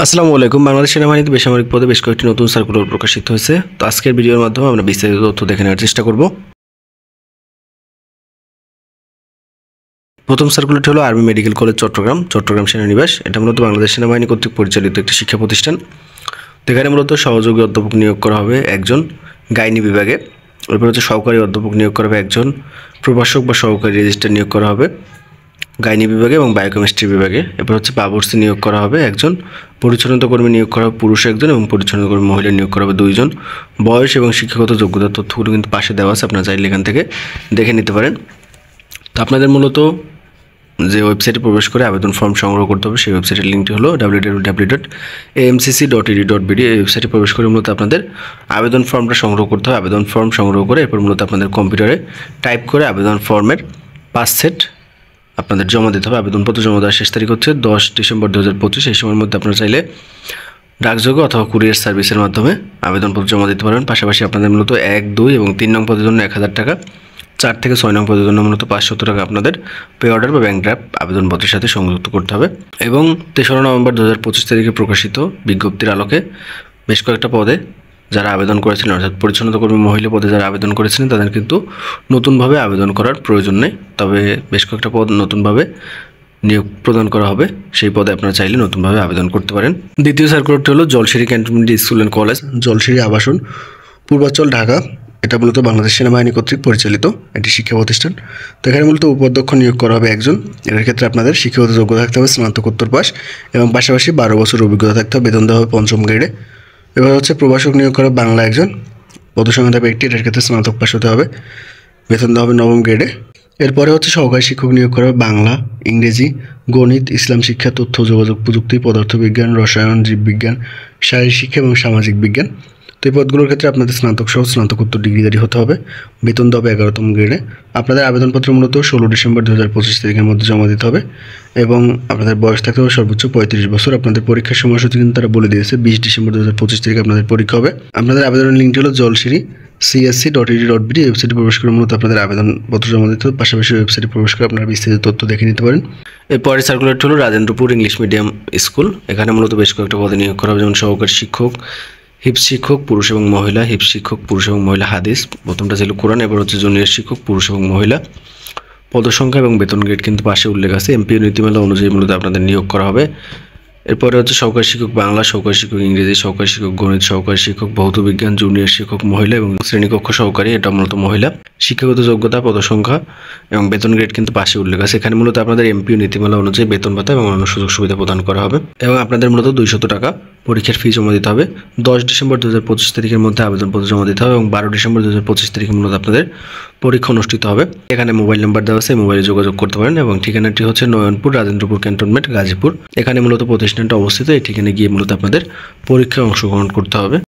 আসসালামু আলাইকুম। বাংলাদেশ সেনাবাহিনীতে বেসামরিক পদে বেশ কয়েকটি নতুন সার্কুলার প্রকাশিত হয়েছে। তো আজকের ভিডিওর মাধ্যমে আমরা বিস্তারিত তথ্য দেখে নেওয়ার চেষ্টা করব। প্রথম সার্কুলারটি হলো আর্মি মেডিকেল কলেজ চট্টগ্রাম সেনানিবাস। এটা মূলত বাংলাদেশ সেনাবাহিনী কর্তৃক পরিচালিত একটি শিক্ষা প্রতিষ্ঠান। তো এখানে মূলত সহযোগী অধ্যাপক নিয়োগ করা হবে একজন গাইনি বিভাগে। এরপর হচ্ছে সহকারী অধ্যাপক নিয়োগ করা হবে একজন, প্রভাষক বা সহকারী রেজিস্ট্রার নিয়োগ করা হবে গাইনি বিভাগে এবং বায়োকেমিস্ট্রি বিভাগে। এরপর হচ্ছে বাবুর্চি নিয়োগ করা হবে একজন, পরিচ্ছন্নতা কর্মী নিয়োগ করা হবে পুরুষ একজন এবং পরিচ্ছন্নতা কর্মী মহিলা নিয়োগ করা হবে দুইজন। বয়স এবং শিক্ষাগত যোগ্যতার তথ্যগুলো কিন্তু পাশে দেওয়া আছে, আপনারা চাইলে এখান থেকে দেখে নিতে পারেন। তো আপনাদের মূলত যে ওয়েবসাইটে প্রবেশ করে আবেদন ফর্ম সংগ্রহ করতে হবে সেই ওয়েবসাইটের লিঙ্কটি হলো www.amcc.edu.bd। এই ওয়েবসাইটে প্রবেশ করে মূলত আপনাদের আবেদন ফর্মটা সংগ্রহ করতে হবে। আবেদন ফর্ম সংগ্রহ করে এরপর মূলত আপনাদের কম্পিউটারে টাইপ করে আবেদন ফর্মের 5 সেট আপনাদের জমা দিতে হবে। আবেদনপত্র জমা দেওয়ার শেষ তারিখ হচ্ছে 10 ডিসেম্বর 2025। এই সময়ের মধ্যে আপনারা চাইলে ডাকযোগে অথবা কুরিয়ার সার্ভিসের মাধ্যমে আবেদনপত্র জমা দিতে পারবেন। পাশাপাশি আপনাদের মূলত 1, 2 এবং 3 নং পদের জন্য 1000 টাকা, 4 থেকে 6 নং পদের জন্য মূলত 500 টাকা আপনাদের পে অর্ডার বা ব্যাংক ড্রাফট আবেদনপত্রের সাথে সংযুক্ত করতে হবে। এবং 3রা নভেম্বর 2025 তারিখে প্রকাশিত বিজ্ঞপ্তির আলোকে বেশ কয়েকটা পদে যারা আবেদন করেছিলেন, অর্থাৎ পরিচ্ছন্নতা কর্মী মহিলা পদে যারা আবেদন করেছিলেন তাদের কিন্তু নতুনভাবে আবেদন করার প্রয়োজন নেই। তবে বেশ কয়েকটা পদ নতুনভাবে নিয়োগ প্রদান করা হবে, সেই পদে আপনারা চাইলে নতুনভাবে আবেদন করতে পারেন। দ্বিতীয় সার্কুলারটি হলো Jolshiri cantonment school and college, Jolshiri আবাসন, পূর্বাঞ্চল, ঢাকা। এটা মূলত বাংলাদেশ সেনাবাহিনী কর্তৃক পরিচালিত একটি শিক্ষা প্রতিষ্ঠান। তো এখানে মূলত উপাধ্যক্ষ নিয়োগ করা হবে একজন। এর ক্ষেত্রে আপনাদের শিক্ষাগত যোগ্যতা থাকতে হবে স্নাতকোত্তর পাস এবং পাশাপাশি 12 বছর অভিজ্ঞতা থাকতে হবে। বেতন দেওয়া হবে 5ম গ্রেডে। এবার হচ্ছে প্রভাষক নিয়োগ করা বাংলা একজন, পদসংখ্যা থাকবে 1টি। এর ক্ষেত্রে স্নাতক পাস হতে হবে, বেতন দেওয়া হবে 9ম গ্রেডে। এরপরে হচ্ছে সহকারী শিক্ষক নিয়োগ করা হবে বাংলা, ইংরেজি, গণিত, ইসলাম শিক্ষা, তথ্য যোগাযোগ প্রযুক্তি, পদার্থবিজ্ঞান, রসায়ন, জীববিজ্ঞান, শারীরিক শিক্ষা এবং সামাজিক বিজ্ঞান। তো এই পদগুলোর ক্ষেত্রে আপনাদের স্নাতক সহ স্নাতকোত্তর ডিগ্রিধারী হতে হবে, বেতন দেওয়া হবে 11তম গ্রেডে। আপনাদের আবেদনপত্র মূলত 16 ডিসেম্বর 2025 তারিখের মধ্যে জমা দিতে হবে এবং আপনাদের বয়স থাকতে হবে সর্বোচ্চ 35 বছর। আপনাদের পরীক্ষার সময়সূচি কিন্তু তারা বলে দিয়েছে, 20 ডিসেম্বর 2025 তারিখে আপনাদের পরীক্ষা হবে। আপনাদের আবেদনের লিঙ্কটি হলো জলসিরি csc.edu.bd। এই ওয়েবসাইটে প্রবেশ করে মূলত আপনাদের আবেদনপত্র জমা দিতে হবে। পাশাপাশি ওয়েবসাইটে প্রবেশ করে আপনারা বিস্তারিত তথ্য দেখে নিতে পারেন। এরপরে সার্কুলারটি হলো রাজেন্দ্রপুর ইংলিশ মিডিয়াম স্কুল। এখানে মূলত বেশ কয়েকটা পদে নিয়োগ করা হবে, যেমন সহকারী শিক্ষক, হিপস শিক্ষক পুরুষ এবং মহিলা, হিপস শিক্ষক পুরুষ এবং মহিলা হাদিস, প্রথমটা ছিল কোরআন। এবার হচ্ছে জুনিয়র শিক্ষক পুরুষ এবং মহিলা। পদসংখ্যা এবং বেতন গ্রেড কিন্তু পাশে উল্লেখ আছে। এমপিও নীতিমালা অনুযায়ী মূলত আপনাদের নিয়োগ করা হবে। এরপরে হচ্ছে সহকারী শিক্ষক বাংলা, সহকারী শিক্ষক ইংরেজি, সহকারী শিক্ষক গণিত, সহকারী শিক্ষক ভৌত বিজ্ঞান, জুনিয়র শিক্ষক মহিলা এবং শ্রেণীকক্ষ সহকারী, এটা মূলত মহিলা। শিক্ষাগত যোগ্যতা, পদসংখ্যা এবং বেতন গ্রেড কিন্তু পাশে উল্লেখ আছে। এখানে মূলত আপনাদের এমপিও নীতিমালা অনুযায়ী বেতন ভাতা এবং অন্যান্য সুযোগ সুবিধা প্রদান করা হবে এবং আপনাদের মূলত 200 টাকা পরীক্ষার ফি জমা দিতে হবে। 10 ডিসেম্বর 2025 তারিখের মধ্যে আবেদনপত্র জমা দিতে হবে এবং 12 ডিসেম্বর 2025 তারিখে মূলত আপনাদের পরীক্ষা অনুষ্ঠিত হবে। এখানে মোবাইল নাম্বার দেওয়া আছে, মোবাইলে যোগাযোগ করতে পারেন এবং ঠিকানাটি হচ্ছে নয়নপুর, রাজেন্দ্রপুর ক্যান্টনমেন্ট, গাজীপুর। এখানে মূলত প্রতিষ্ঠানটা অবস্থিত। এই ঠিকানায় গিয়ে মূলত আপনাদের পরীক্ষায় অংশগ্রহণ করতে হবে।